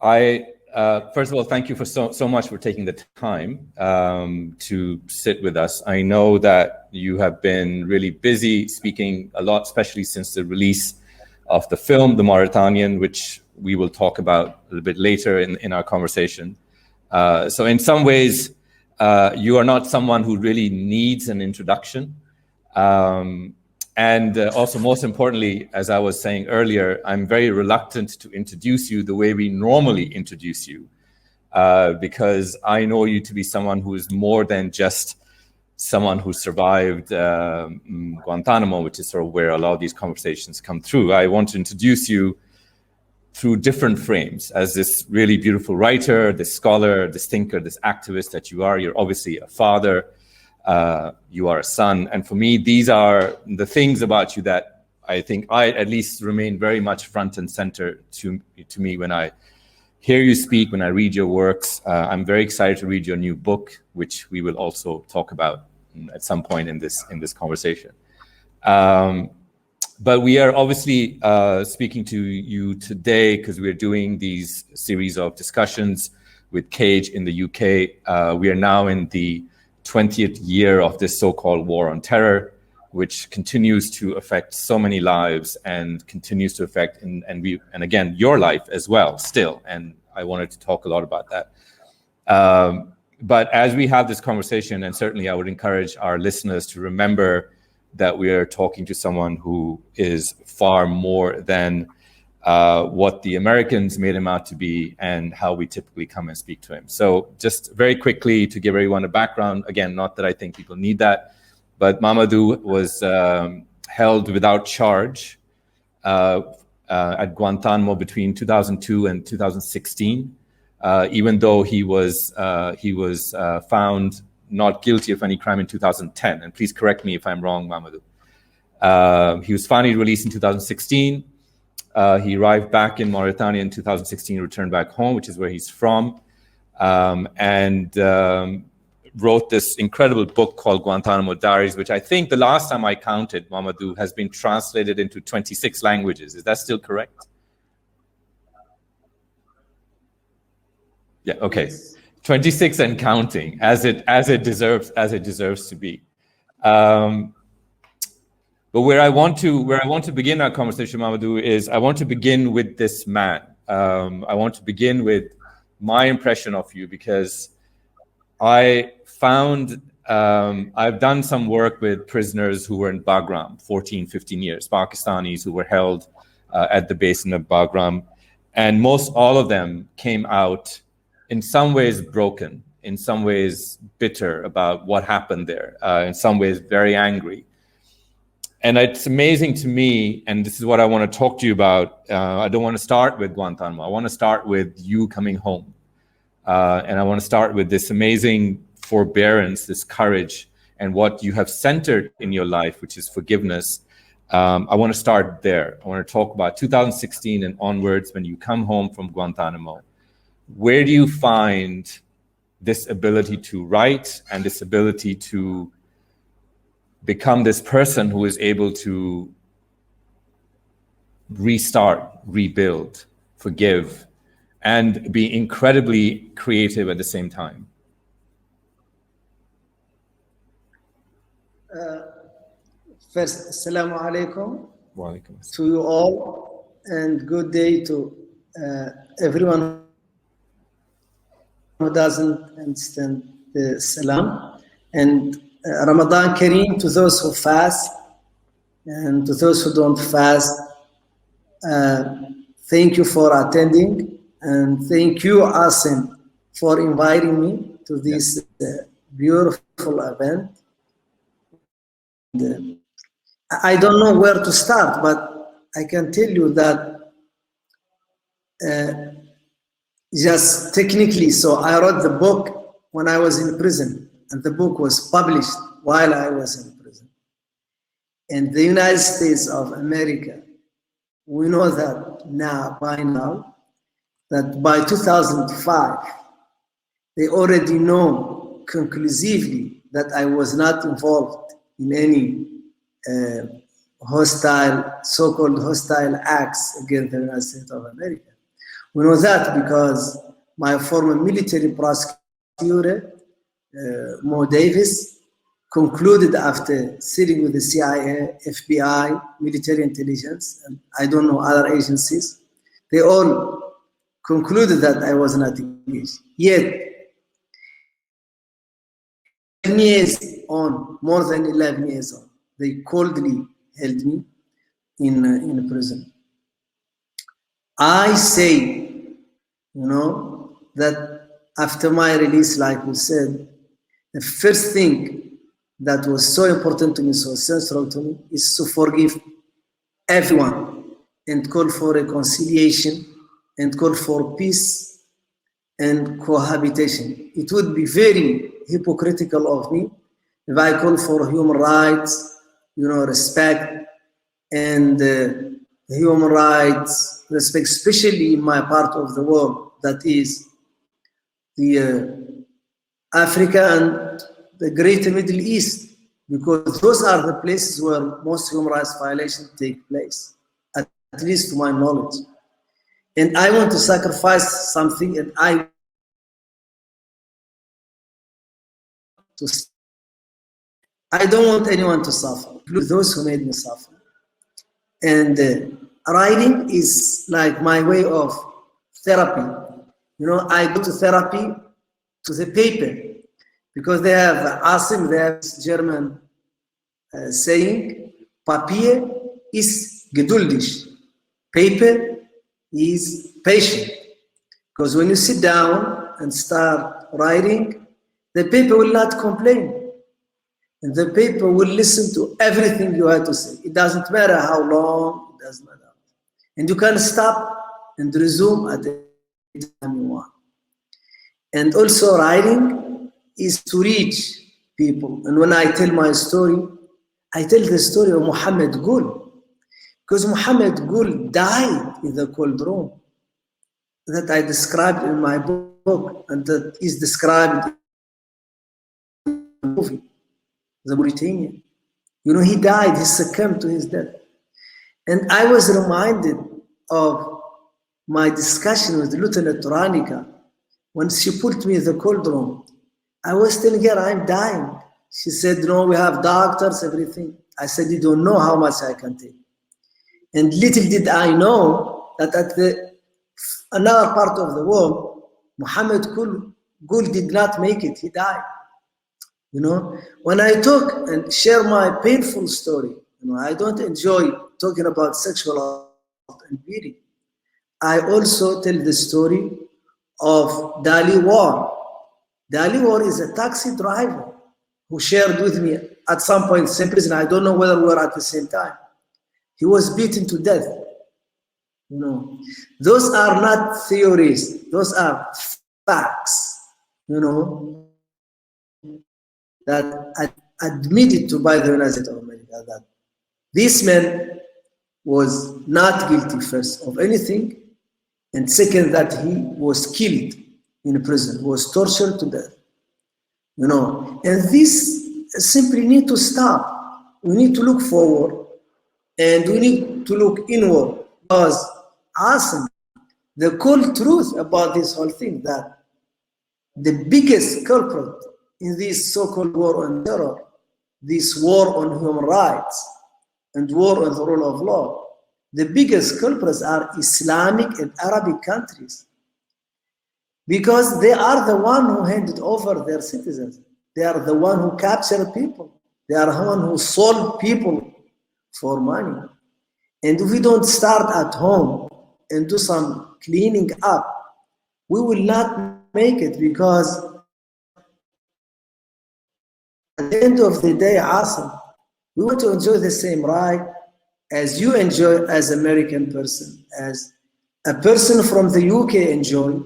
First of all, thank you for so much for taking the time to sit with us. I know that you have been really busy speaking a lot, especially since the release of the film, The Mauritanian, which we will talk about a little bit later in our conversation. So in some ways, you are not someone who really needs an introduction. And also, most importantly, as I was saying earlier, I'm very reluctant to introduce you the way we normally introduce you, because I know you to be someone who is more than just someone who survived Guantanamo, which is sort of where a lot of these conversations come through. I want to introduce you through different frames as this really beautiful writer, this scholar, this thinker, this activist that you are. You're obviously a father. You are a son. And for me, these are the things about you that I think I at least remain very much front and center to me when I hear you speak, when I read your works. I'm very excited to read your new book, which we will also talk about at some point in this conversation. But we are obviously speaking to you today because we're doing these series of discussions with Cage in the UK. We are now in the 20th year of this so-called war on terror, which continues to affect so many lives and continues to affect and again your life as well still. And I wanted to talk a lot about that. But as we have this conversation, and certainly I would encourage our listeners to remember that we are talking to someone who is far more than what the Americans made him out to be and how we typically come and speak to him. So just very quickly to give everyone a background, again, not that I think people need that, but Mohamedou was held without charge at Guantanamo between 2002 and 2016, even though he was found not guilty of any crime in 2010. And please correct me if I'm wrong, Mohamedou. He was finally released in 2016. He arrived back in Mauritania in 2016, returned back home, which is where he's from, and wrote this incredible book called Guantanamo Diaries, which I think the last time I counted, Mohamedou, has been translated into 26 languages. Is that still correct? Yeah, okay. Yes. 26 and counting, as it deserves to be. But where I want to begin our conversation, Mohamedou, is I want to begin with this man. I want to begin with my impression of you because I found I've done some work with prisoners who were in Bagram 14, 15 years, Pakistanis who were held at the basin of Bagram, and most all of them came out in some ways broken, in some ways bitter about what happened there, in some ways very angry. And it's amazing to me, and this is what I want to talk to you about. I don't want to start with Guantanamo. I want to start with you coming home. And I want to start with this amazing forbearance, this courage, and what you have centered in your life, which is forgiveness. I want to start there. I want to talk about 2016 and onwards when you come home from Guantanamo. Where do you find this ability to write and this ability to become this person who is able to restart, rebuild, forgive, and be incredibly creative at the same time? First, assalamu alaikum to you all, and good day to everyone who doesn't understand the salam, and Ramadan Kareem to those who fast and to those who don't fast. Thank you for attending, and thank you, Asim, for inviting me to this beautiful event. I don't know where to start, but I can tell you that just technically, so I wrote the book when I was in prison, and the book was published while I was in prison. In the United States of America, we know that by now, that by 2005, they already know conclusively that I was not involved in any so-called hostile acts against the United States of America. We know that because my former military prosecutor, Mo Davis, concluded after sitting with the CIA, FBI, military intelligence, and I don't know other agencies, they all concluded that I was not engaged. Yet, 10 years on, more than 11 years on, they coldly held me in prison. I say, that after my release, like we said, the first thing that was so important to me, so central to me, is to forgive everyone and call for reconciliation and call for peace and cohabitation. It would be very hypocritical of me if I call for human rights, respect, and human rights respect, especially in my part of the world, that is the Africa and the greater Middle East, because those are the places where most human rights violations take place, at least to my knowledge. And I want to sacrifice something, and I don't want anyone to suffer, including those who made me suffer. And writing is like my way of therapy. I go to therapy to the paper, because they have Asim, they have this German saying, Papier ist geduldig. Paper is patient. Because when you sit down and start writing, the paper will not complain. And the paper will listen to everything you have to say. It doesn't matter how long, it doesn't matter. And you can stop and resume at any time you want. And also writing is to reach people. And when I tell my story, I tell the story of Mohammed Gul. Because Mohammed Gul died in the cold room that I described in my book, and that is described in the movie, the Mauritanian. He died, he succumbed to his death. And I was reminded of my discussion with Lieutenant Turanika when she put me in the cold room. I was telling her, I'm dying. She said, no, we have doctors, everything. I said, you don't know how much I can take. And little did I know that at another part of the world, Mohammed Gul did not make it, he died. When I talk and share my painful story, I don't enjoy talking about sexual assault and beating. I also tell the story of Dali War. Dali War is a taxi driver who shared with me at some point in the same prison. I don't know whether we were at the same time. He was beaten to death. Those are not theories. Those are facts, that admitted to by the United States of America, that this man was not guilty, first, of anything, and second, that he was killed in prison, was tortured to death. And this simply need to stop. We need to look forward, and we need to look inward, because Asim, the cold truth about this whole thing, that the biggest culprit in this so-called war on terror, this war on human rights, and war on the rule of law, the biggest culprits are Islamic and Arabic countries, because they are the one who handed over their citizens. They are the one who captured people. They are the one who sold people for money. And if we don't start at home and do some cleaning up, we will not make it, because at the end of the day, Asim, we want to enjoy the same right as you enjoy as American person, as a person from the UK enjoy,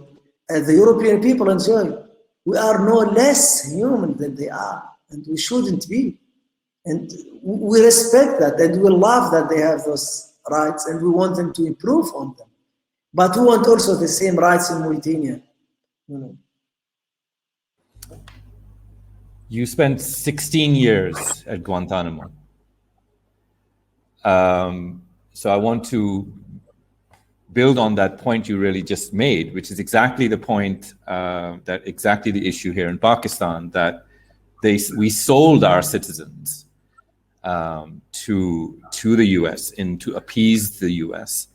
as the European people enjoy. We are no less human than they are, and we shouldn't be. And we respect that, and we love that they have those rights, and we want them to improve on them. But we want also the same rights in Mauritania. You spent 16 years at Guantanamo. So I want to build on that point you really just made, which is exactly the point, exactly the issue here in Pakistan, that we sold our citizens to the US to appease the US.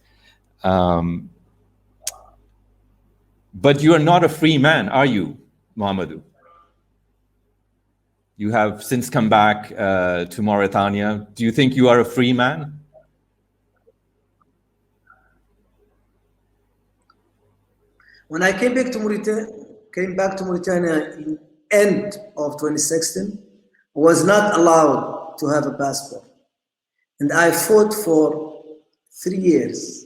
But you are not a free man, are you, Mohamedou? You have since come back to Mauritania. Do you think you are a free man? When I came back to Mauritania in end of 2016, I was not allowed to have a passport. And I fought for 3 years,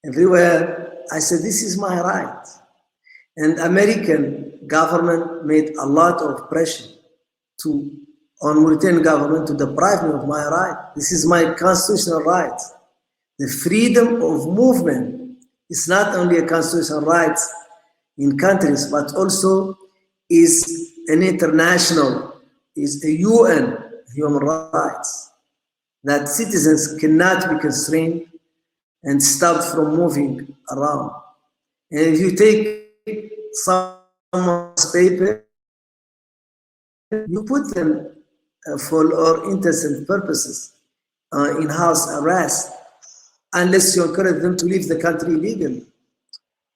everywhere. I said, this is my right. And American government made a lot of pressure on Mauritanian government to deprive me of my right. This is my constitutional right. The freedom of movement is not only a constitutional right in countries, but also is an international, is a UN human rights, that citizens cannot be constrained and stopped from moving around. And if you take someone's paper, you put them for all intents and purposes in house arrest, unless you encourage them to leave the country illegally.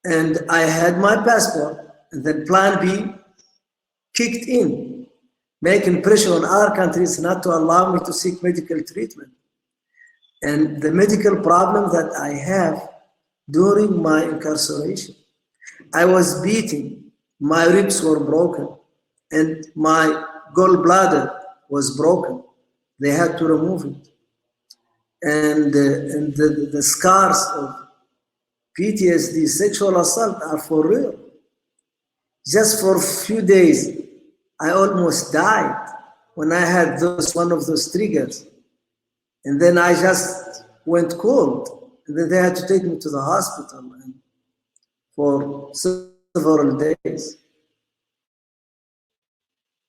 And I had my passport, and then Plan B kicked in, making pressure on our countries not to allow me to seek medical treatment. And the medical problem that I have during my incarceration, I was beaten, my ribs were broken, and my gallbladder was broken. They had to remove it. And the scars of PTSD, sexual assault, are for real. Just for a few days, I almost died when I had one of those triggers. And then I just went cold. And then they had to take me to the hospital for several days.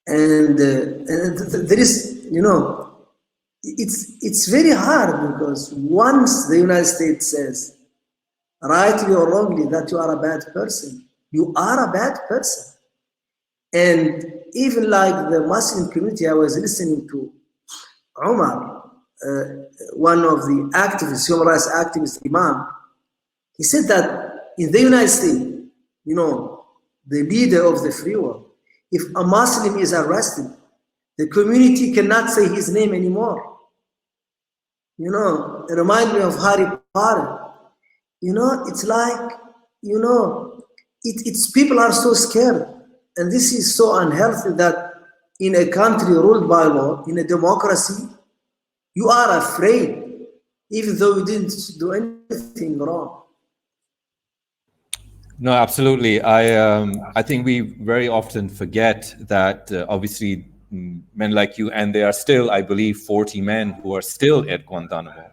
And there is, it's very hard, because once the United States says, rightly or wrongly, that you are a bad person, you are a bad person. And even like the Muslim community, I was listening to Omar, one of the activists, human rights activists, Imam. He said that in the United States, the leader of the free world, if a Muslim is arrested, the community cannot say his name anymore. It reminds me of Harry Potter. It's like, it's people are so scared. And this is so unhealthy, that in a country ruled by law, in a democracy, you are afraid, even though you didn't do anything wrong. No, absolutely. I think we very often forget that obviously men like you, and there are still, I believe, 40 men who are still at Guantanamo.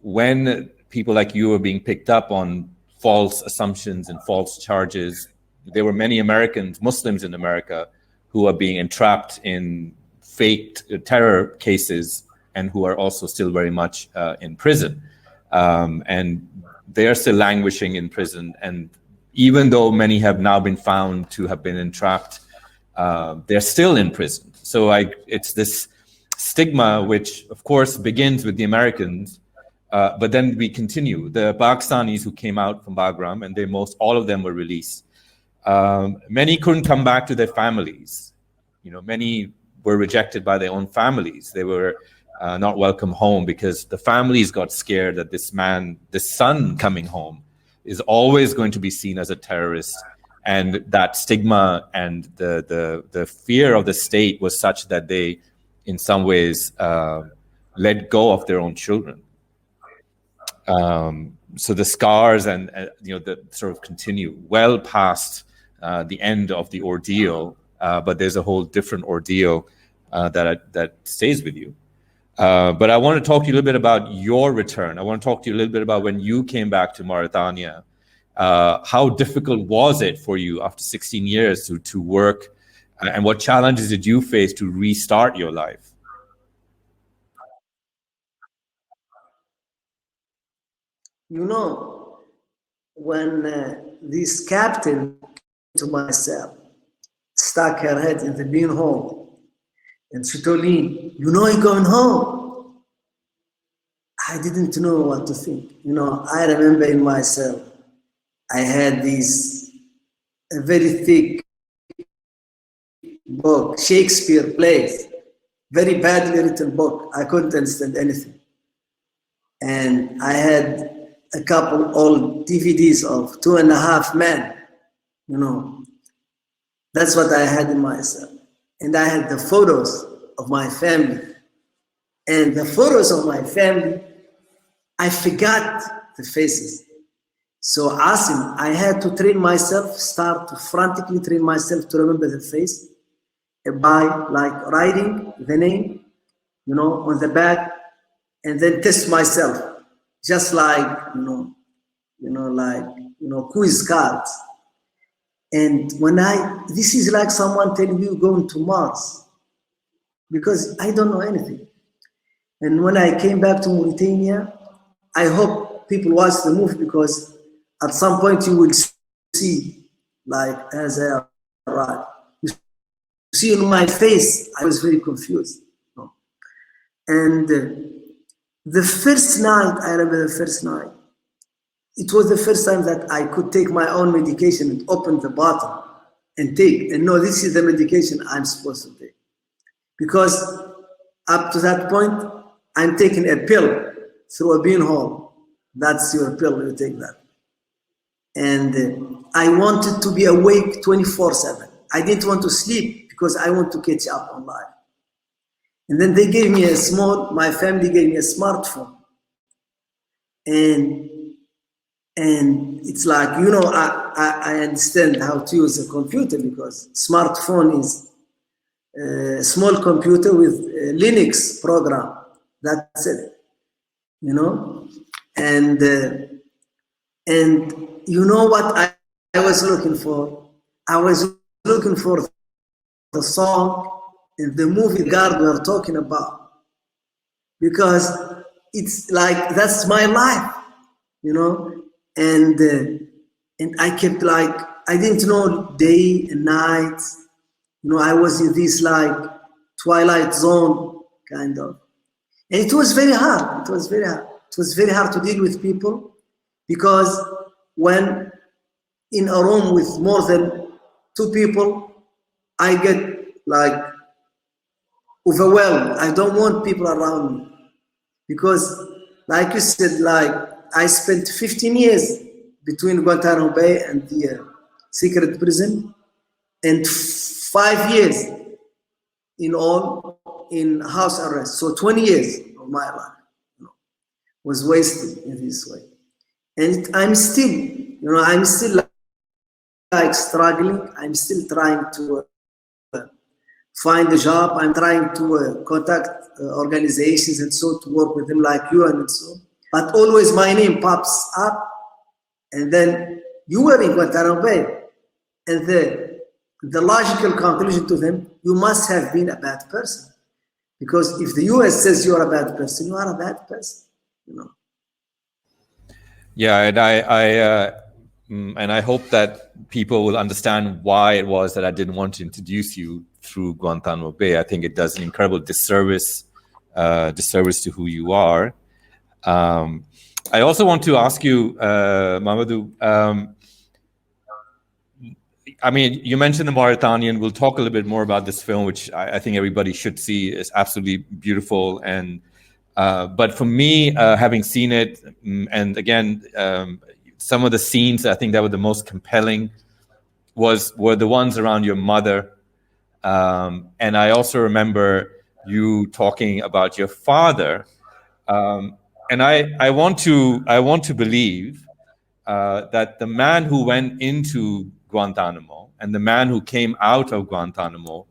When people like you are being picked up on false assumptions and false charges, there were many Americans, Muslims in America, who are being entrapped in faked terror cases and who are also still very much in prison. And they are still languishing in prison. And even though many have now been found to have been entrapped, they're still in prison. So it's this stigma, which of course begins with the Americans, but then we continue. The Pakistanis who came out from Bagram, and all of them were released. Many couldn't come back to their families. Many were rejected by their own families. They were not welcome home because the families got scared that this son coming home is always going to be seen as a terrorist. And that stigma and the fear of the state was such that they, in some ways, let go of their own children. So the scars and the sort of continue well past the end of the ordeal, but there's a whole different ordeal that stays with you. But I want to talk to you a little bit about your return. I want to talk to you a little bit about when you came back to Mauritania. How difficult was it for you after 16 years to work, and what challenges did you face to restart your life? You know, when this captain to my cell stuck her head in the bean hole, and she told me, you know, you're going home. I didn't know what to think. You know, I remember in my cell, I had this a very thick book, Shakespeare plays, very badly written book. I couldn't understand anything. And I had a couple old DVDs of 2.5 Men, you know. That's what I had in my cell. And I had the photos of my family. And the photos of my family, I forgot the faces. So Asim, I had to train myself, start to frantically train myself to remember the face by like writing the name, you know, on the back, and then test myself, just like, quiz cards. And this is like someone telling you going to Mars, because I don't know anything. And when I came back to Mauritania, I hope people watch the movie, because at some point you will see, like, as I arrived, you see in my face, I was very confused. And the first night, I remember the first night, it was the first time that I could take my own medication and open the bottle and take, and know this is the medication I'm supposed to take. Because up to that point, I'm taking a pill through a bean hole. That's your pill, you take that. And I wanted to be awake 24/7. I didn't want to sleep because I want to catch up on life. And then they gave me my family gave me a smartphone. And it's like, you know, I understand how to use a computer, because smartphone is a small computer with a Linux program. That's it, you know? And you know what I was looking for? I was looking for the song in the movie guard we're talking about, because it's like, that's my life, you know? And I kept like, I didn't know day and night, you know, I was in this like twilight zone kind of. And it was very hard, it was very hard. It was very hard to deal with people, because when in a room with more than 2 people, I get like overwhelmed. I don't want people around me, because like you said, like I spent 15 years between Guantanamo Bay and the secret prison, and 5 years in all in house arrest. So 20 years of my life, you know, was wasted in this way. And I'm still like struggling. I'm still trying to find a job. I'm trying to contact organizations and so to work with them like you and so. But always my name pops up, and then you were in Guantanamo Bay, and the logical conclusion to them, you must have been a bad person, because if the US says you're a bad person, you are a bad person, you know. Yeah, and I hope that people will understand why it was that I didn't want to introduce you through Guantanamo Bay. I think it does an incredible disservice to who you are. I also want to ask you, Mohamedou, I mean, you mentioned the Mauritanian. We'll talk a little bit more about this film, which I think everybody should see. It's absolutely beautiful. And but for me, having seen it, and again, some of the scenes I think that were the most compelling were the ones around your mother. And I also remember you talking about your father. And I want to believe that the man who went into Guantanamo and the man who came out of Guantanamo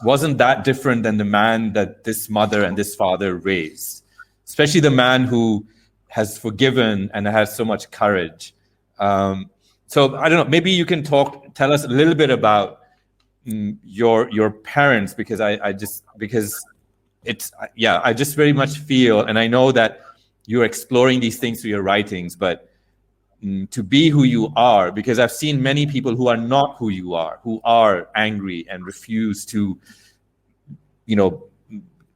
wasn't that different than the man that this mother and this father raised, especially the man who has forgiven and has so much courage. So I don't know, maybe you can tell us a little bit about your parents, because I just very much feel, and I know that you're exploring these things through your writings, but to be who you are, because I've seen many people who are not who you are, who are angry and refuse to,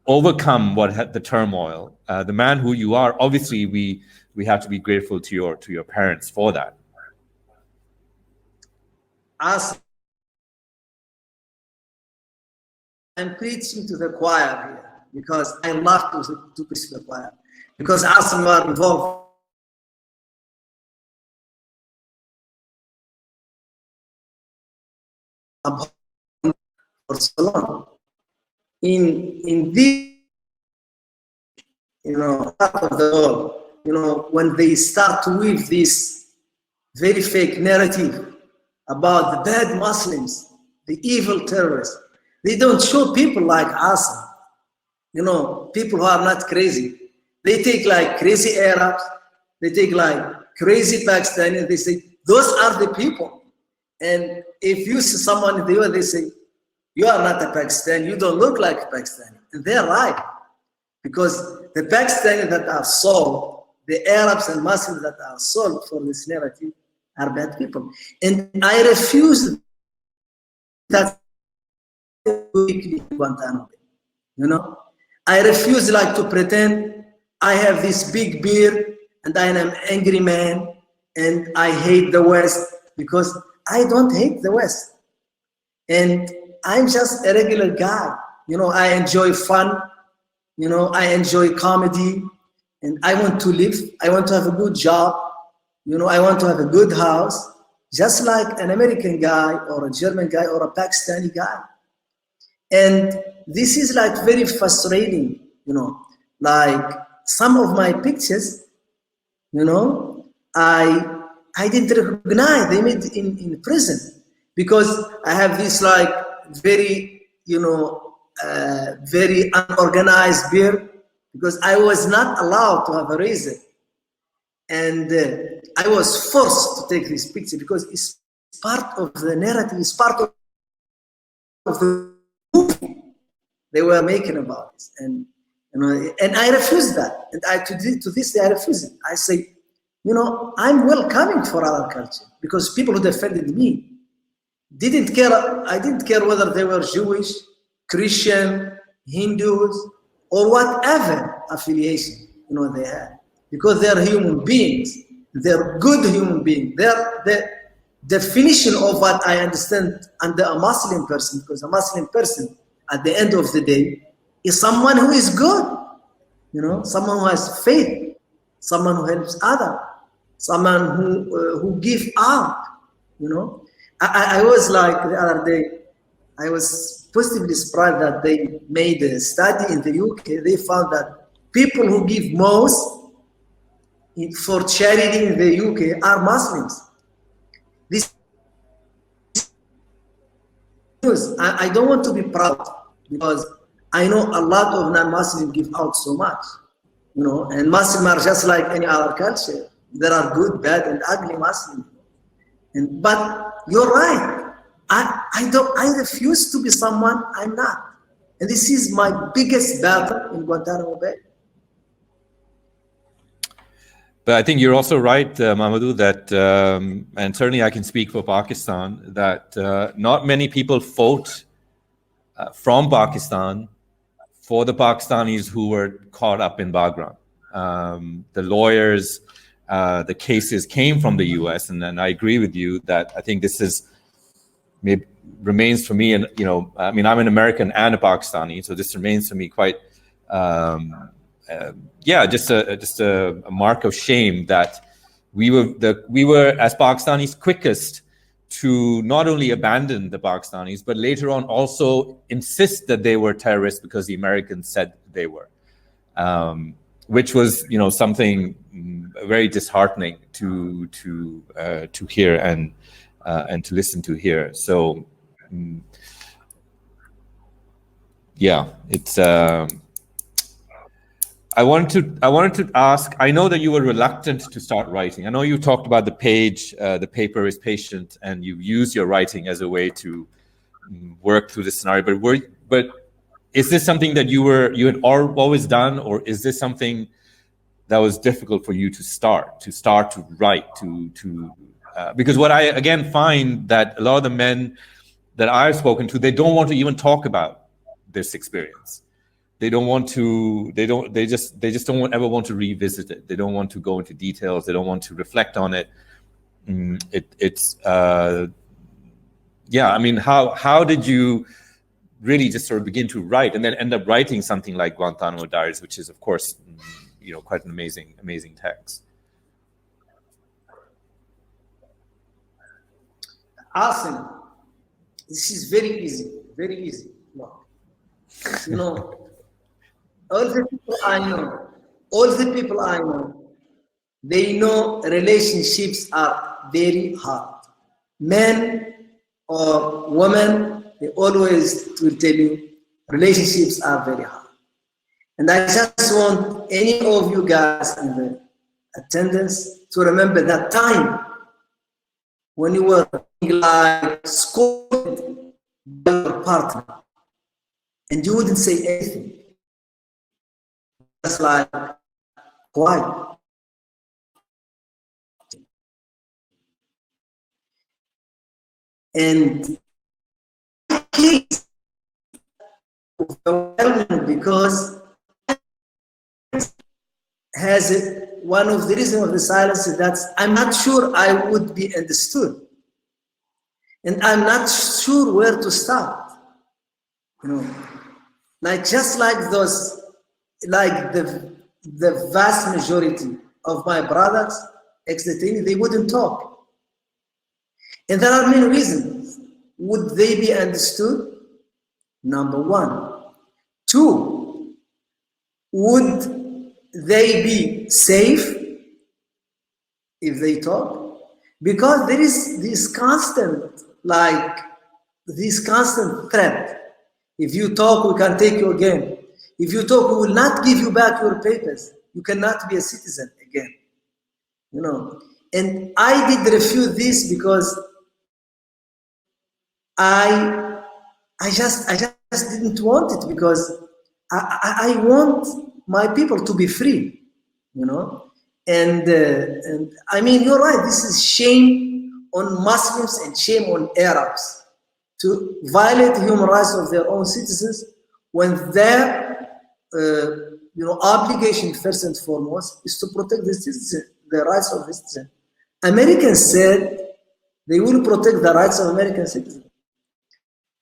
overcome the turmoil. The man who you are, obviously, we have to be grateful to your parents for that. I'm preaching to the choir here because I love to preach to the choir, because Asim are involved for so long. In this, part of the world, when they start to weave this very fake narrative about the bad Muslims, the evil terrorists, they don't show people like us, people who are not crazy. They take like crazy Arabs, they take like crazy Pakistanis, they say, those are the people. And if you see someone in the US, they say, you are not a Pakistani, you don't look like a Pakistani. And they're right. Because the Pakistanis that are sold, the Arabs and Muslims that are sold for this narrative are bad people. And I refuse that Guantanamo. I refuse to pretend I have this big beard and I am an angry man and I hate the West, because I don't hate the West. And I'm just a regular guy. I enjoy fun. I enjoy comedy, and I want to live. I want to have a good job. I want to have a good house, just like an American guy or a German guy or a Pakistani guy. And this is very frustrating, like some of my pictures, I didn't recognize they made in prison, because I have this very, very unorganized beard, because I was not allowed to have a razor. And I was forced to take this picture because it's part of the narrative, it's part of the movie they were making about this. And I refuse that. And to this day, I refuse it. I say, I'm welcoming for other culture, because people who defended me didn't care. I didn't care whether they were Jewish, Christian, Hindus, or whatever affiliation they had, because they're human beings. They're good human beings. They're the definition of what I understand under a Muslim person, because a Muslim person, at the end of the day, is someone who is good, someone who has faith, someone who helps others, someone who gives out. I was the other day, I was positively surprised that they made a study in the UK. They found that people who give most for charity in the UK are Muslims. This news, I don't want to be proud, because I know a lot of non-Muslims give out so much, and Muslims are just like any other culture. There are good, bad, and ugly Muslims. But you're right. I refuse to be someone I'm not. And this is my biggest battle in Guantanamo Bay. But I think you're also right, Mohamedou, that, and certainly I can speak for Pakistan, that not many people fought from Pakistan for the Pakistanis who were caught up in Bagram. The lawyers, the cases came from the US, and I agree with you that I think this remains for me, and I'm an American and a Pakistani, so this remains for me quite, just a mark of shame that we were as Pakistanis quickest to not only abandon the Pakistanis, but later on also insist that they were terrorists because the Americans said they were, which was something very disheartening to hear and to listen to here. So it's I wanted to ask, I know that you were reluctant to start writing. I know you talked about the paper is patient, and you use your writing as a way to work through the scenario, but is this something that you had always done, or is this something that was difficult for you to start to write, because what I again find that a lot of the men that I've spoken to, they don't want to even talk about this experience. They don't want to. They just don't ever want to revisit it. They don't want to go into details. They don't want to reflect on it. Yeah. I mean, how did you really just sort of begin to write and then end up writing something like Guantanamo Diaries, which is, of course, quite an amazing text? Asim, this is very easy, very easy. No. All the people I know, they know relationships are very hard. Men or women, they always will tell you relationships are very hard. And I just want any of you guys in the attendance to remember that time when you were like scolded by your partner and you wouldn't say anything. Just like quiet. And it's overwhelming because has one of the reasons of the silence is that I'm not sure I would be understood. And I'm not sure where to start. Like just like those, like the vast majority of my brothers, ex-detainees, they wouldn't talk. And there are many reasons. Would they be understood? Number one. Two, would they be safe if they talk? Because there is this constant threat. If you talk, we can take you again. If you talk, we will not give you back your papers. You cannot be a citizen again. And I did refuse this because I just didn't want it, because I want my people to be free, And I mean, you're right. This is shame on Muslims and shame on Arabs to violate human rights of their own citizens when their obligation first and foremost is to protect the rights of the citizen. Americans said they will protect the rights of American citizens.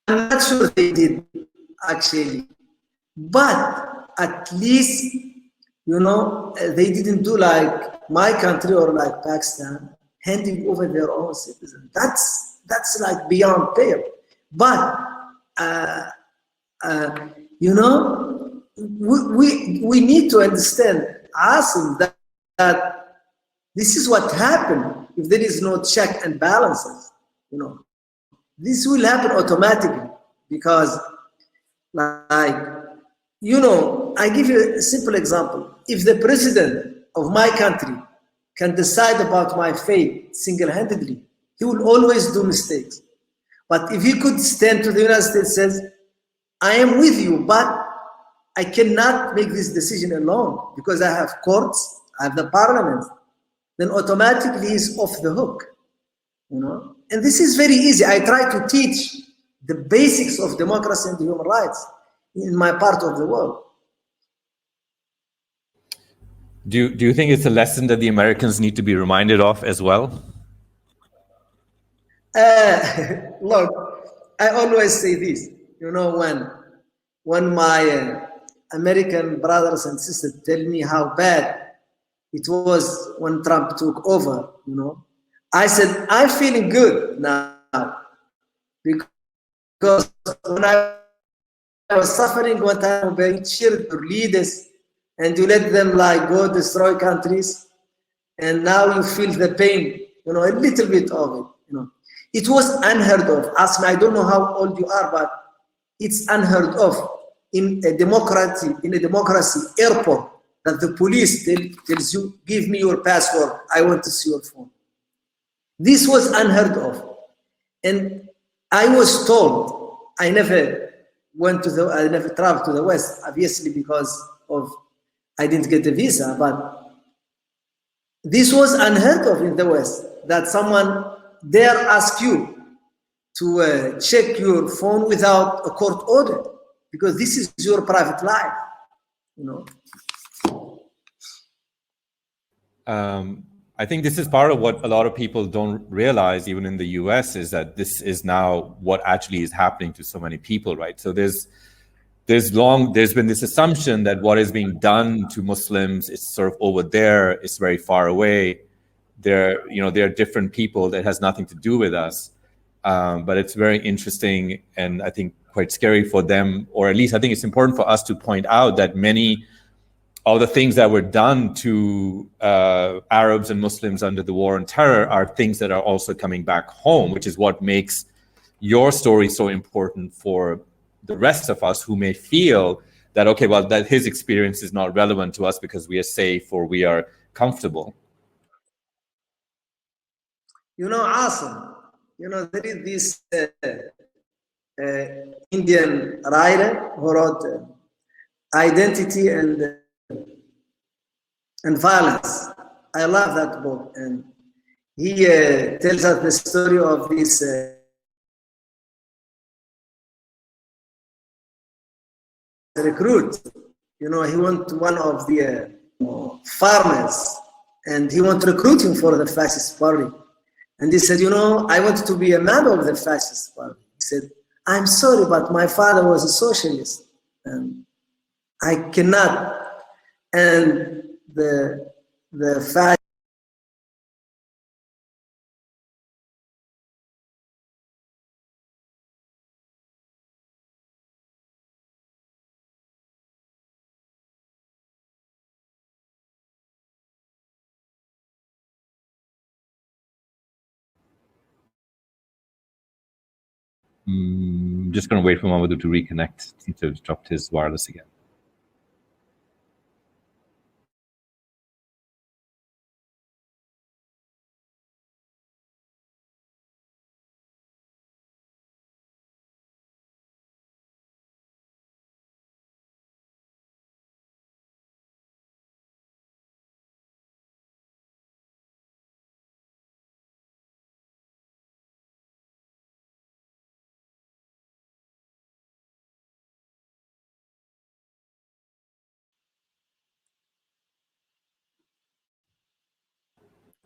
I'm not sure they did, actually. But at least, they didn't do like my country or like Pakistan, handing over their own citizens. That's like beyond fair. But, we need to understand, Asim, that this is what happened if there is no check and balances, This will happen automatically because, I give you a simple example. If the president of my country can decide about my fate single-handedly, he will always do mistakes. But if he could stand to the United States and says, I am with you, but I cannot make this decision alone because I have courts, I have the parliament, then automatically he's off the hook, And this is very easy. I try to teach the basics of democracy and human rights in my part of the world. Do you think it's a lesson that the Americans need to be reminded of as well? Look, I always say this, when my American brothers and sisters tell me how bad it was when Trump took over, I said, I'm feeling good now because when I was suffering Guantanamo Bay, you cheered your leaders and you let them go destroy countries, and now you feel the pain, a little bit of it, It was unheard of. Ask me, I don't know how old you are, but it's unheard of in a democracy airport that the police tells you, give me your password, I want to see your phone. This was unheard of. And I was told, I never traveled to the West, obviously because I didn't get a visa, but This was unheard of in the West, that someone dare ask you to check your phone without a court order, because this is your private life, you know. I think this is part of what a lot of people don't realize, even in the US, is that this is now what actually is happening to so many people, right? So there's been this assumption that what is being done to Muslims is sort of over there, it's very far away. They're different people that has nothing to do with us. But it's very interesting, and I think quite scary for them, or at least I think it's important for us to point out that many of the things that were done to Arabs and Muslims under the war on terror are things that are also coming back home, which is what makes your story so important for the rest of us who may feel that, okay, well, that his experience is not relevant to us because we are safe or we are comfortable. You know, Asim, there is this Indian writer who wrote Identity and Violence. I love that book, and he tells us the story of this recruit. He went to one of the farmers, and he went recruiting for the fascist party. And he said, I wanted to be a member of the fascist party. He said, I'm sorry, but my father was a socialist, and I cannot. And the fact I'm just going to wait for Mohamedou to reconnect. He seems to have dropped his wireless again.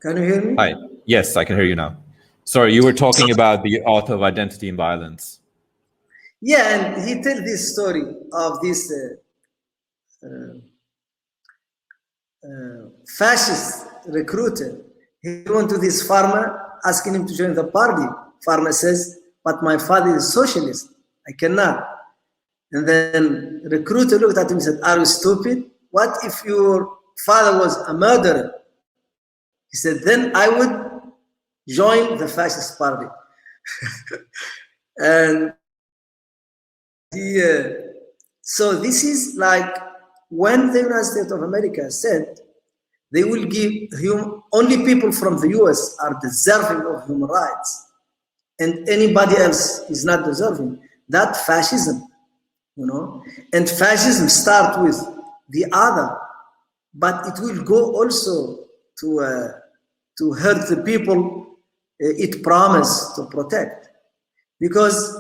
Can you hear me? Hi. Yes, I can hear you now. Sorry, you were talking about the author of Identity and Violence. Yeah, and he tells this story of this fascist recruiter. He went to this farmer asking him to join the party. Farmer says, but my father is socialist. I cannot. And then recruiter looked at him and said, are you stupid? What if your father was a murderer? He said, then I would join the fascist party. And so this is like when the United States of America said they will give only people from the US are deserving of human rights, and anybody else is not deserving. That fascism, and fascism start with the other, but it will go also to hurt the people it promised to protect, because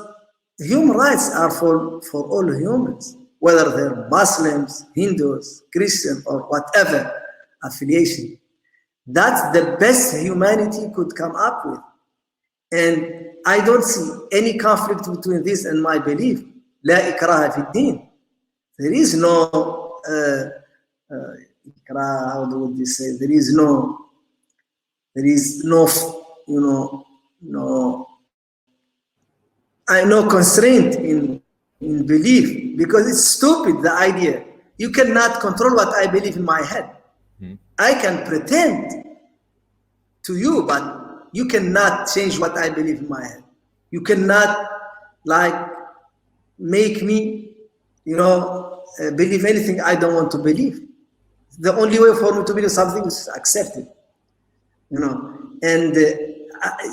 human rights are for all humans, whether they're Muslims, Hindus, Christian, or whatever affiliation. That's the best humanity could come up with. And I don't see any conflict between this and my belief. La ikraha fi din. There is no, how would you say? There is no, no constraint in belief, because it's stupid, the idea. You cannot control what I believe in my head. I can pretend to you, but you cannot change what I believe in my head. You cannot make me, believe anything I don't want to believe. The only way for me to believe something is accepted, and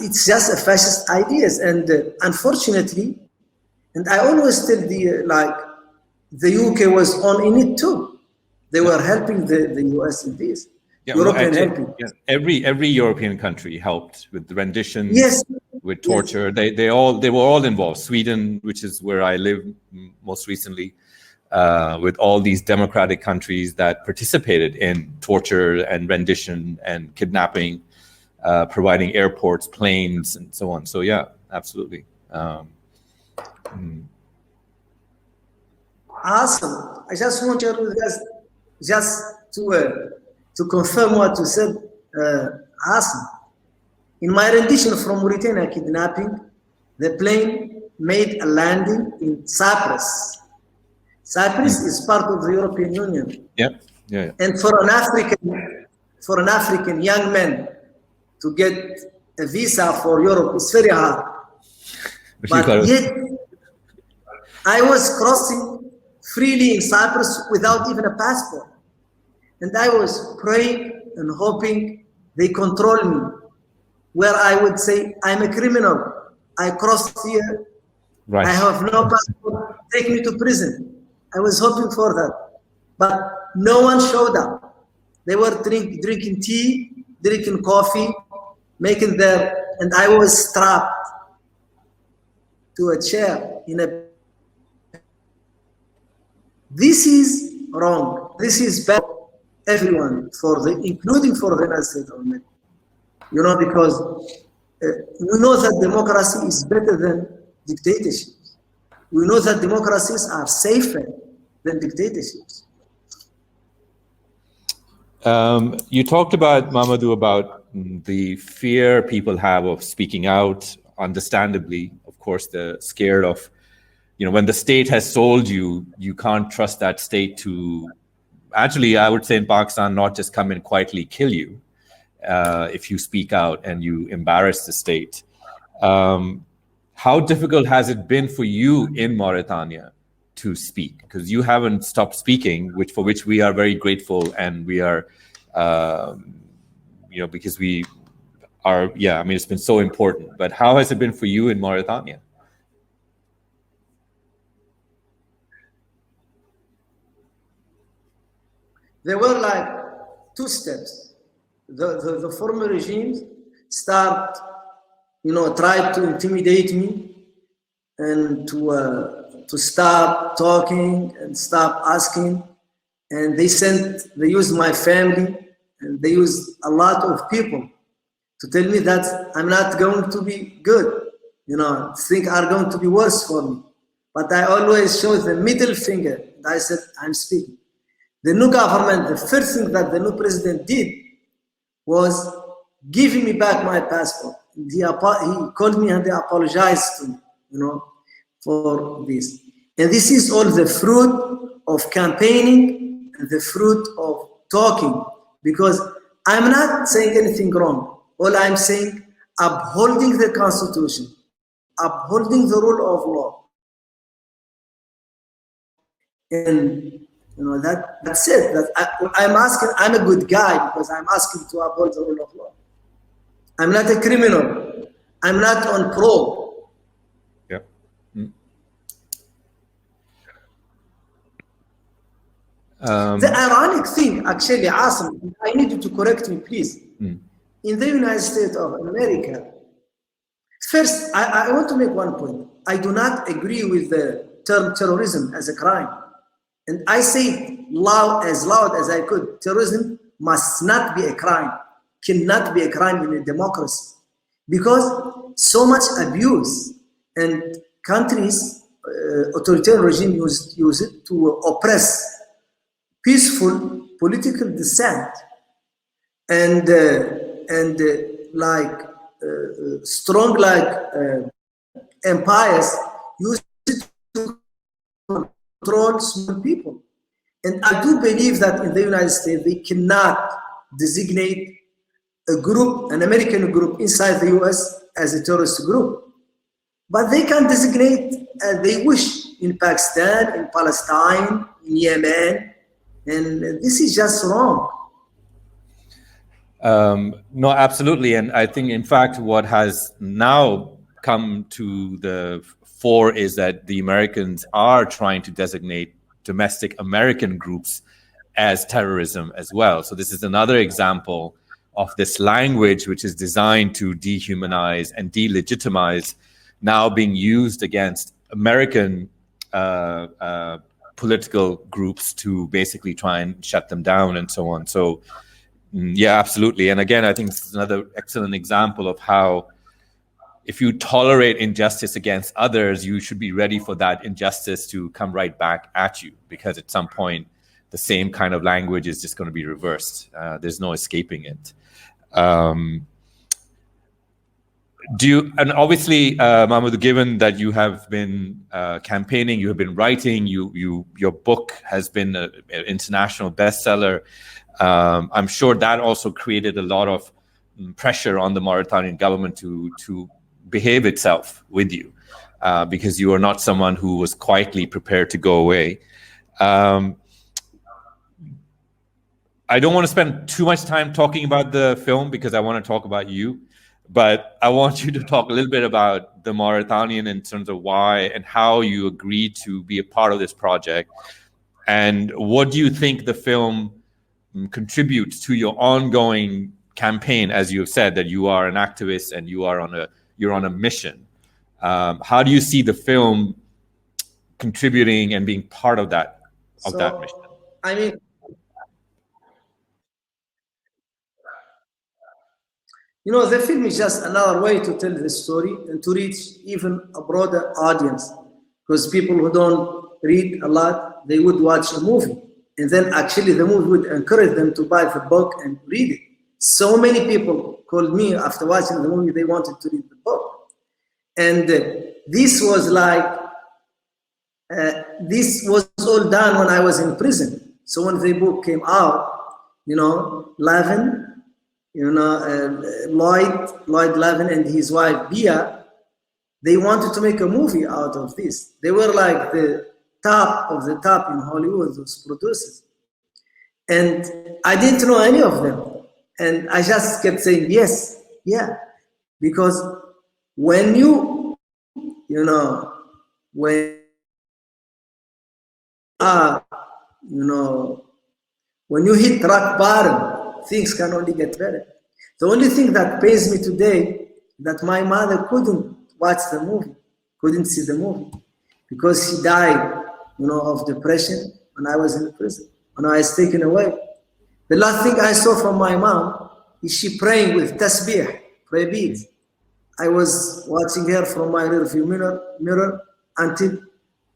it's just a fascist ideas. And unfortunately, and I always tell the UK was on in it too. They were helping the US in this. Yeah, European helping. yeah, every European country helped with the renditions, Yes. with torture. Yes. They were all involved. Sweden, which is where I live most recently, with all these democratic countries that participated in torture and rendition and kidnapping, providing airports, planes, and so on. So yeah, absolutely. Awesome. I just want you just to confirm what you said. Awesome. In my rendition from Mauritania kidnapping, the plane made a landing in Cyprus. Cyprus is part of the European Union. Yep. Yeah. And for an African young man to get a visa for Europe is very hard. But yet, I was crossing freely in Cyprus without even a passport. And I was praying and hoping they control me, where I would say, I'm a criminal. I crossed here. Right. I have no passport. Take me to prison. I was hoping for that. But no one showed up. They were drinking tea, drinking coffee, making their, and I was strapped to a chair in a. This is wrong. This is bad for everyone, including for the United States of America. You know, because we know that democracy is better than dictatorships. We know that democracies are safer than dictatorships. You talked about, Mohamedou, about the fear people have of speaking out, understandably. Of course, they're scared of, when the state has sold you, you can't trust that state to, actually, I would say in Pakistan, not just come and quietly kill you if you speak out and you embarrass the state. How difficult has it been for you in Mauritania to speak? Because you haven't stopped speaking, for which we are very grateful, and we are, because we are, it's been so important. But how has it been for you in Mauritania? There were like two steps. The former regimes tried to intimidate me and to stop talking and stop asking. And they used my family, and they used a lot of people to tell me that I'm not going to be good. Things are going to be worse for me. But I always showed the middle finger, and I said, I'm speaking. The new government, the first thing that the new president did was giving me back my passport. He called me and he apologized to me, for this. And this is all the fruit of campaigning and the fruit of talking, because I'm not saying anything wrong. All I'm saying, upholding the Constitution, upholding the rule of law. And that's it. I'm asking. I'm a good guy because I'm asking to uphold the rule of law. I'm not a criminal. I'm not on parole. Yep. The ironic thing, actually, Asim, I need you to correct me, please. In the United States of America, first, I want to make one point. I do not agree with the term terrorism as a crime. And I say loud as I could, terrorism must not be a crime, cannot be a crime in a democracy, because so much abuse, and countries, authoritarian regime use it to oppress peaceful political dissent, and strong empires use it to control small people. And I do believe that in the United States, they cannot designate a group, an American group inside the US as a terrorist group. But they can designate as they wish in Pakistan, in Palestine, in Yemen. And this is just wrong. No, absolutely. And I think, in fact, what has now come to the fore is that the Americans are trying to designate domestic American groups as terrorism as well. So this is another example of this language which is designed to dehumanize and delegitimize now being used against American political groups to basically try and shut them down and so on. So yeah, absolutely. And again, I think this is another excellent example of how if you tolerate injustice against others, you should be ready for that injustice to come right back at you, because at some point the same kind of language is just going to be reversed. There's no escaping it. And obviously, Mohamedou, given that you have been campaigning, you have been writing, your book has been an international bestseller. I'm sure that also created a lot of pressure on the Mauritanian government to behave itself with you, because you are not someone who was quietly prepared to go away. I don't want to spend too much time talking about the film because I want to talk about you, but I want you to talk a little bit about the Mauritanian in terms of why and how you agreed to be a part of this project, and what do you think the film contributes to your ongoing campaign, as you have said that you are an activist and you're on a mission. How do you see the film contributing and being part of that mission? I mean, you know, the film is just another way to tell the story and to reach even a broader audience, because people who don't read a lot, they would watch a movie, and then actually the movie would encourage them to buy the book and read it. So many people called me after watching the movie, they wanted to read the book. And this was all done when I was in prison. So when the book came out, you know, Lavin, you know, Lloyd Lavin and his wife, Bia, they wanted to make a movie out of this. They were like the top of the top in Hollywood, those producers. And I didn't know any of them. And I just kept saying, yes, yeah. Because when you know, when when you hit rock bottom, things can only get better. The only thing that pains me today that my mother couldn't watch the movie, couldn't see the movie, because she died, you know, of depression when I was in prison, when I was taken away. The last thing I saw from my mom is she praying with tasbih, prayer beads. I was watching her from my rearview mirror until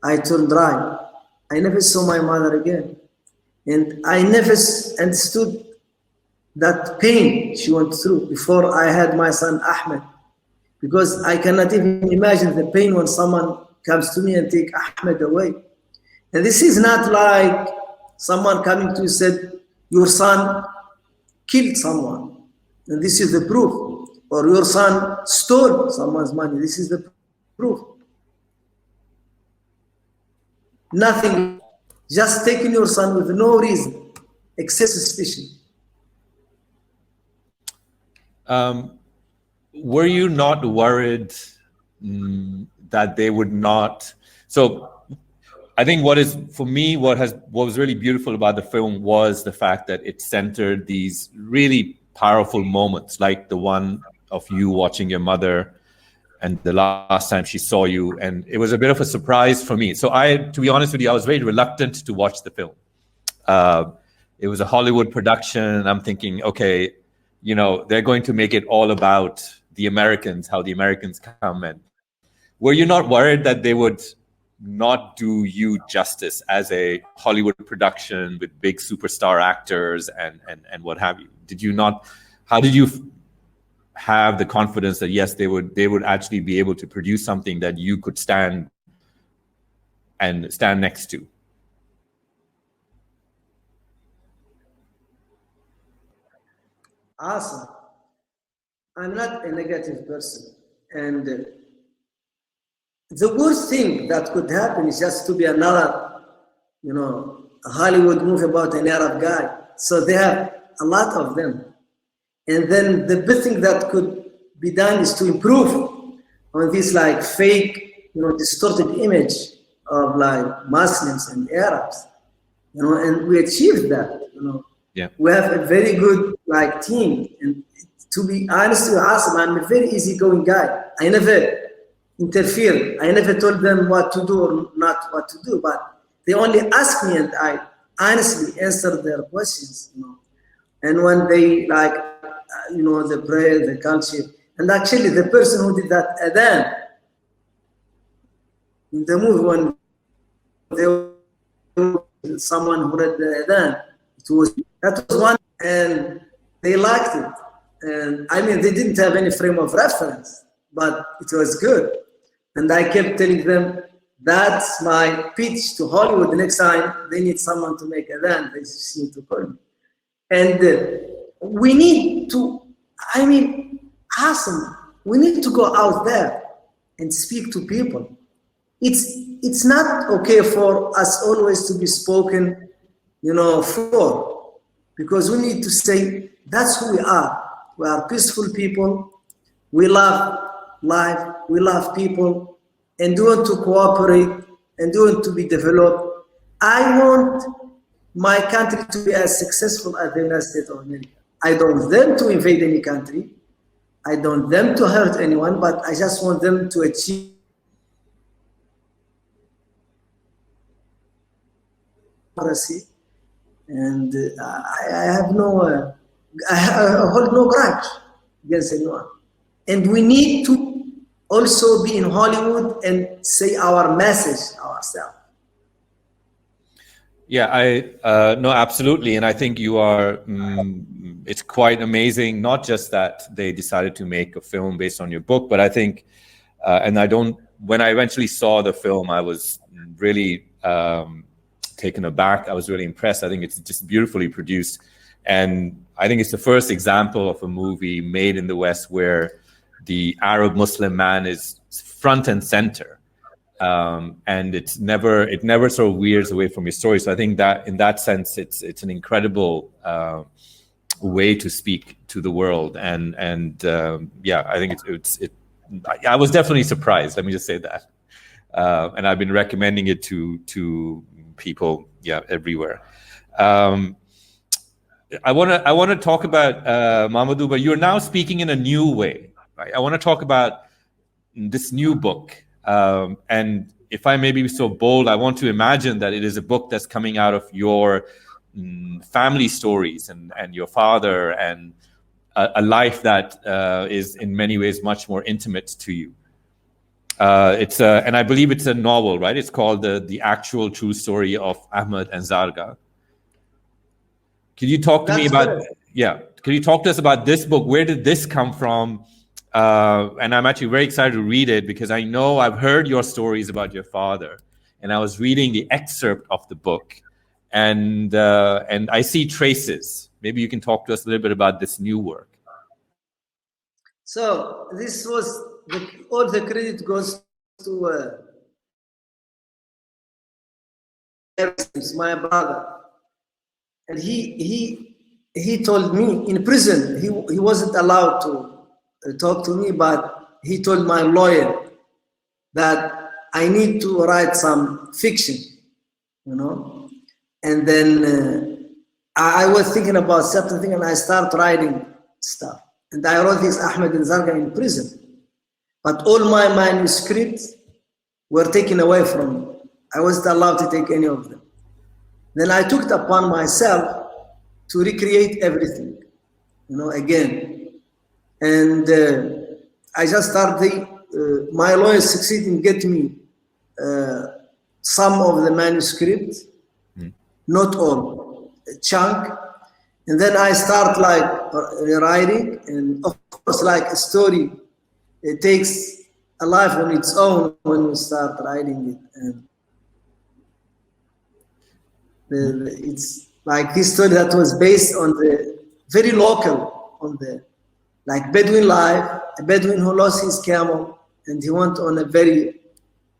I turned right. I never saw my mother again. And I never understood that pain she went through before I had my son Ahmed, because I cannot even imagine the pain when someone comes to me and take Ahmed away. And this is not like someone coming to you said, your son killed someone, and this is the proof. Or your son stole someone's money, this is the proof. Nothing, just taking your son with no reason, except suspicion. Were you not worried that they would not? So I think what was really beautiful about the film was the fact that it centered these really powerful moments, like the one of you watching your mother and the last time she saw you. And it was a bit of a surprise for me. So to be honest with you, I was very reluctant to watch the film. It was a Hollywood production. I'm thinking, okay, you know, they're going to make it all about the Americans, how the Americans come. And were you not worried that they would not do you justice as a Hollywood production with big superstar actors and what have you? Did you not? How did you have the confidence that yes, they would actually be able to produce something that you could stand next to? Awesome. I'm not a negative person, and the worst thing that could happen is just to be another, you know, a Hollywood movie about an Arab guy. So they have a lot of them. And then the best thing that could be done is to improve on this like fake, you know, distorted image of like Muslims and Arabs. and we achieved that. Yeah. We have a very good team, and to be honest with Asim, I'm a very easygoing guy. I never interfere. I never told them what to do or not what to do, but they only ask me, and I honestly answer their questions. And when they the prayer, the culture, and actually the person who did that adhan in the movie, when someone who read the adhan, that was one, and they liked it. And I mean, they didn't have any frame of reference, but it was good. And I kept telling them, that's my pitch to Hollywood. The next time they need someone to make adhan, they just need to call me. And we need to, Asim, we need to go out there and speak to people. It's not okay for us always to be spoken, for, because we need to say, that's who we are. We are peaceful people. We love life. We love people, and do want to cooperate and do want to be developed. I want my country to be as successful as the United States of America. I don't want them to invade any country. I don't want them to hurt anyone, but I just want them to achieve democracy. And I have no, I hold no grudge against anyone. And we need to also be in Hollywood and say our message ourselves. Yeah, no, absolutely. And I think you are, it's quite amazing, not just that they decided to make a film based on your book, but I think, when I eventually saw the film, I was really taken aback. I was really impressed. I think it's just beautifully produced. And I think it's the first example of a movie made in the West where the Arab Muslim man is front and center. And it never sort of veers away from your story. So I think that in that sense, it's an incredible way to speak to the world. And I think I was definitely surprised. Let me just say that. And I've been recommending it to people, everywhere. I want to talk about Mohamedou, but you're now speaking in a new way. Right? I want to talk about this new book. And if I may be so bold, I want to imagine that it is a book that's coming out of your family stories and your father, and a life that is in many ways much more intimate to you. And I believe it's a novel, right? It's called the Actual True Story of Ahmed and Zarga. Could you talk to me about, could you talk to us about this book? Where did this come from? And I'm actually very excited to read it because I know I've heard your stories about your father, and I was reading the excerpt of the book, and I see traces. Maybe you can talk to us a little bit about this new work. So this was all the credit goes to my brother, and he told me in prison he wasn't allowed to talk to me, but he told my lawyer that I need to write some fiction, and then I was thinking about certain things, and I started writing stuff, and I wrote this Ahmed and Zarga in prison, but all my manuscripts were taken away from me. I wasn't allowed to take any of them. Then I took it upon myself to recreate everything, again. And I just started, my lawyers succeeded in getting me some of the manuscripts, not all, a chunk. And then I start writing, and of course, like a story, it takes a life on its own when you start writing it. And it's like this story that was based on the very local, on the Bedouin life, a Bedouin who lost his camel, and he went on a very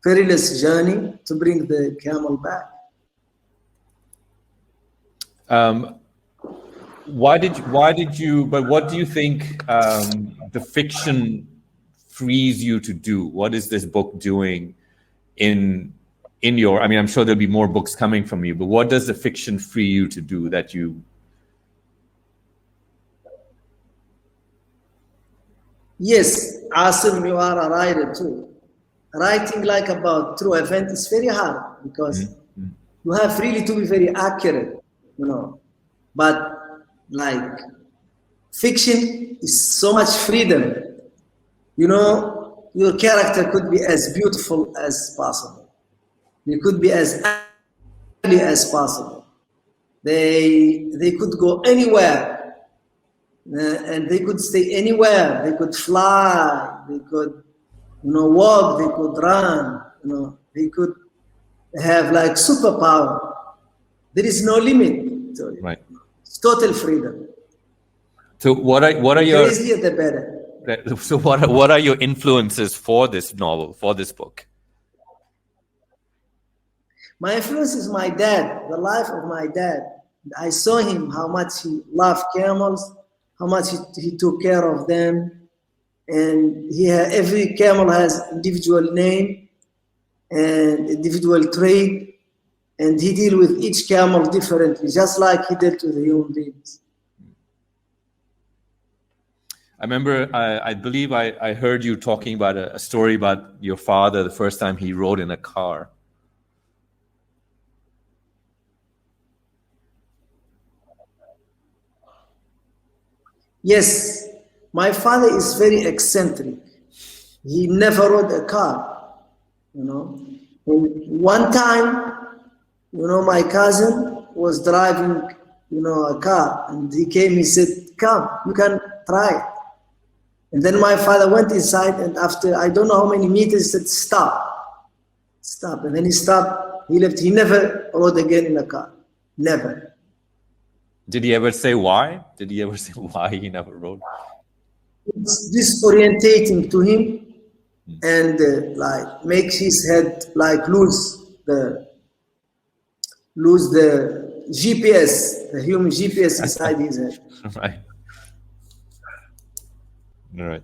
perilous journey to bring the camel back. Why did you, but what do you think the fiction frees you to do? What is this book doing in in your, I mean, I'm sure there'll be more books coming from you, but what does the fiction free you to do that you? Yes, Asim, you are a writer too. Writing like about true event is very hard because you have really to be very accurate, you know. But like fiction is so much freedom. You know, your character could be as beautiful as possible. They could be as ugly as possible. They could go anywhere, and they could stay anywhere. They could fly. They could, you know, walk. They could run. You know, they could have like superpower. There is no limit to it. Right. It's total freedom. So what are The your crazier the better. so what are your influences for this novel, for this book? My influence is my dad, the life of my dad. I saw him, how much he loved camels, how much he took care of them. And every camel has individual name and individual trait. And he deal with each camel differently, just like he dealt with human beings. I remember, I believe I heard you talking about a story about your father the first time he rode in a car. Yes, my father is very eccentric. He never rode a car, you know. And one time, you know, my cousin was driving, you know, a car, and he came, he said, come, you can try it. And then my father went inside, and after I don't know how many meters, he said, stop, stop. And then he stopped, he left, he never rode again in a car, never. Did he ever say why? Did he ever say why he never rode? It's disorientating to him, and like makes his head like lose the GPS, the human GPS inside his head. Right. All right.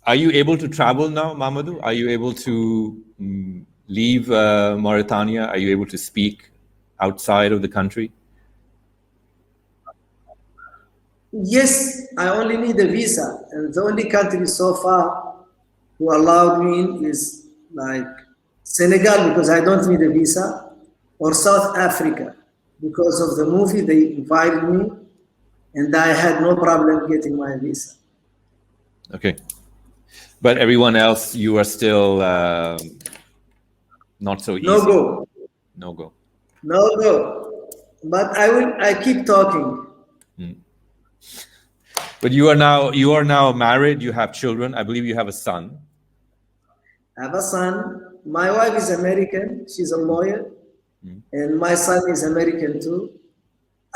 Are you able to travel now, Mohamedou? Are you able to leave Mauritania? Are you able to speak outside of the country? Yes, I only need a visa, and the only country so far who allowed me in is like Senegal, because I don't need a visa, or South Africa because of the movie. They invited me, and I had no problem getting my visa. Okay, but everyone else, you are still not so easy. No go. No go. No go. But I keep talking. But you are now married. You have children. I believe you have a son. I have a son. My wife is American. She's a lawyer. And my son is American too.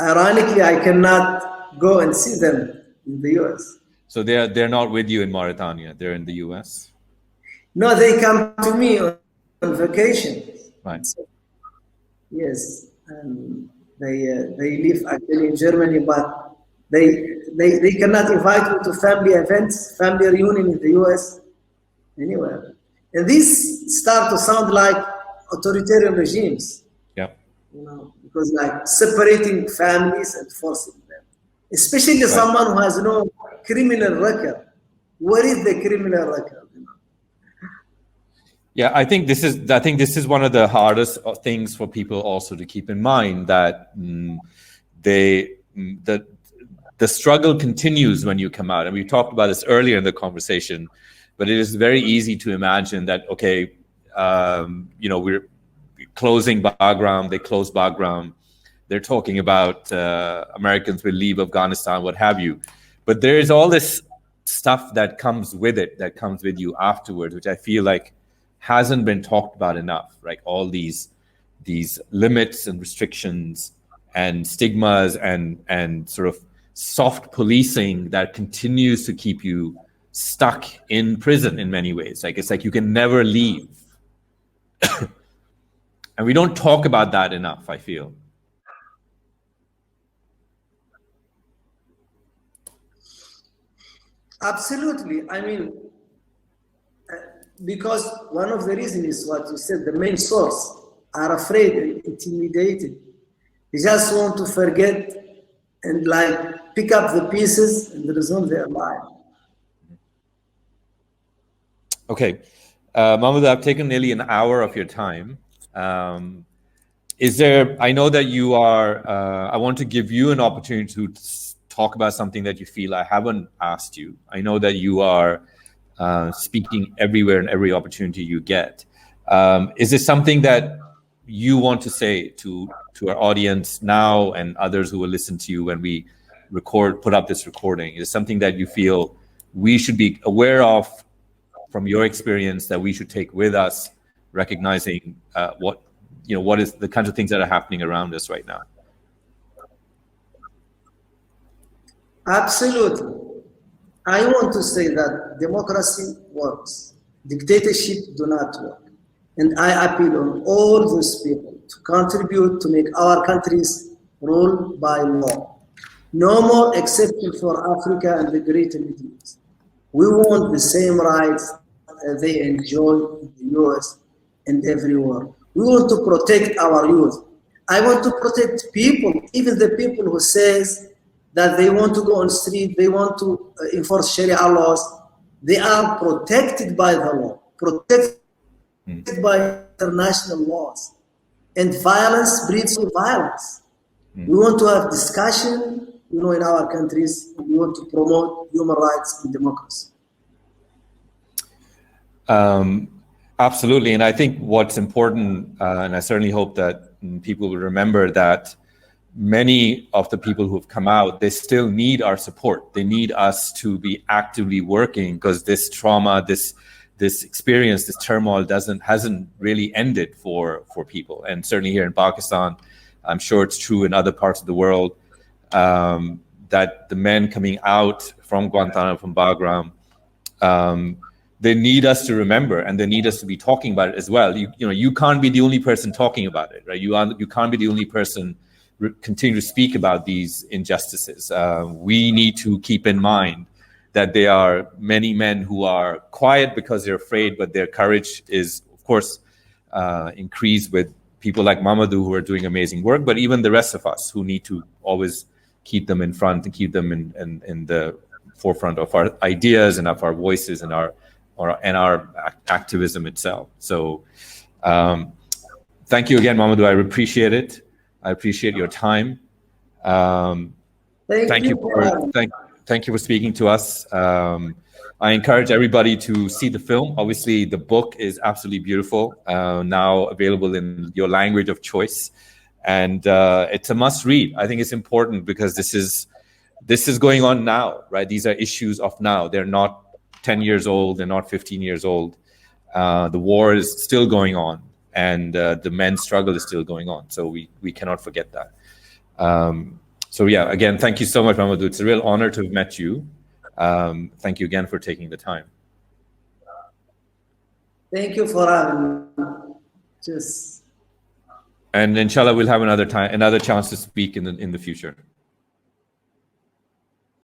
Ironically, I cannot go and see them in the US. So they're not with you in Mauritania. They're in the US. No, they come to me on vacation. Right. Yes, they live actually in Germany, but they cannot invite me to family events, family reunion in the US, anywhere. And these start to sound like authoritarian regimes. Yeah. You know, because like separating families and forcing them, especially someone who has no criminal record. What is the criminal record? You know? Yeah, I think this is one of the hardest things for people also to keep in mind, that the struggle continues when you come out. And we talked about this earlier in the conversation, but it is very easy to imagine that, okay, you know, we're closing Bagram, they close Bagram, they're talking about Americans will leave Afghanistan, what have you. But there is all this stuff that comes with it, that comes with you afterwards, which I feel like hasn't been talked about enough, right? All these limits and restrictions and stigmas and sort of soft policing that continues to keep you stuck in prison in many ways. Like, it's like you can never leave. And we don't talk about that enough, I feel. Absolutely. I mean, because one of the reasons is what you said, the main source are afraid and intimidated. They just want to forget and like pick up the pieces and resume their life. Okay. Mohamedou, I've taken nearly an hour of your time. Is there, I know that you are, I want to give you an opportunity to talk about something that you feel I haven't asked you. I know that you are speaking everywhere and every opportunity you get. Is there something that you want to say to our audience now and others who will listen to you when we put up this recording? Is it something that you feel we should be aware of from your experience that we should take with us, recognizing what is the kinds of things that are happening around us right now? Absolutely. I want to say that democracy works. Dictatorship do not work. And I appeal on all those people to contribute to make our countries ruled by law. No more exception for Africa and the Greater Middle East. We want the same rights they enjoy in the US and everywhere. We want to protect our youth. I want to protect people, even the people who says that they want to go on the street, they want to enforce Sharia laws. They are protected by the law, protected by international laws. And violence breeds violence. We want to have discussion, in our countries. We want to promote human rights and democracy. Absolutely. And I think what's important, and I certainly hope that people will remember that many of the people who've come out, they still need our support. They need us to be actively working, because this trauma, this experience, this turmoil hasn't really ended for people. And certainly here in Pakistan, I'm sure it's true in other parts of the world, that the men coming out from Guantanamo, from Bagram, they need us to remember, and they need us to be talking about it as well. You can't be the only person talking about it, right? You can't be the only person continue to speak about these injustices. We need to keep in mind that there are many men who are quiet because they're afraid, but their courage is, of course, increased with people like Mohamedou, who are doing amazing work, but even the rest of us who need to always keep them in front and keep them in the forefront of our ideas and of our voices and our activism itself. So thank you again, Mohamedou. I appreciate it. I appreciate your time. Thank you for speaking to us. I encourage everybody to see the film. Obviously, the book is absolutely beautiful, now available in your language of choice. And it's a must read. I think it's important because this is going on now, right? These are issues of now. They're not 10 years old, they're not 15 years old. The war is still going on, and the men's struggle is still going on. So we cannot forget that. So yeah, again, thank you so much, Mohamedou. It's a real honor to have met you. Thank you again for taking the time. Thank you for having me. And inshallah, we'll have another chance to speak in the future.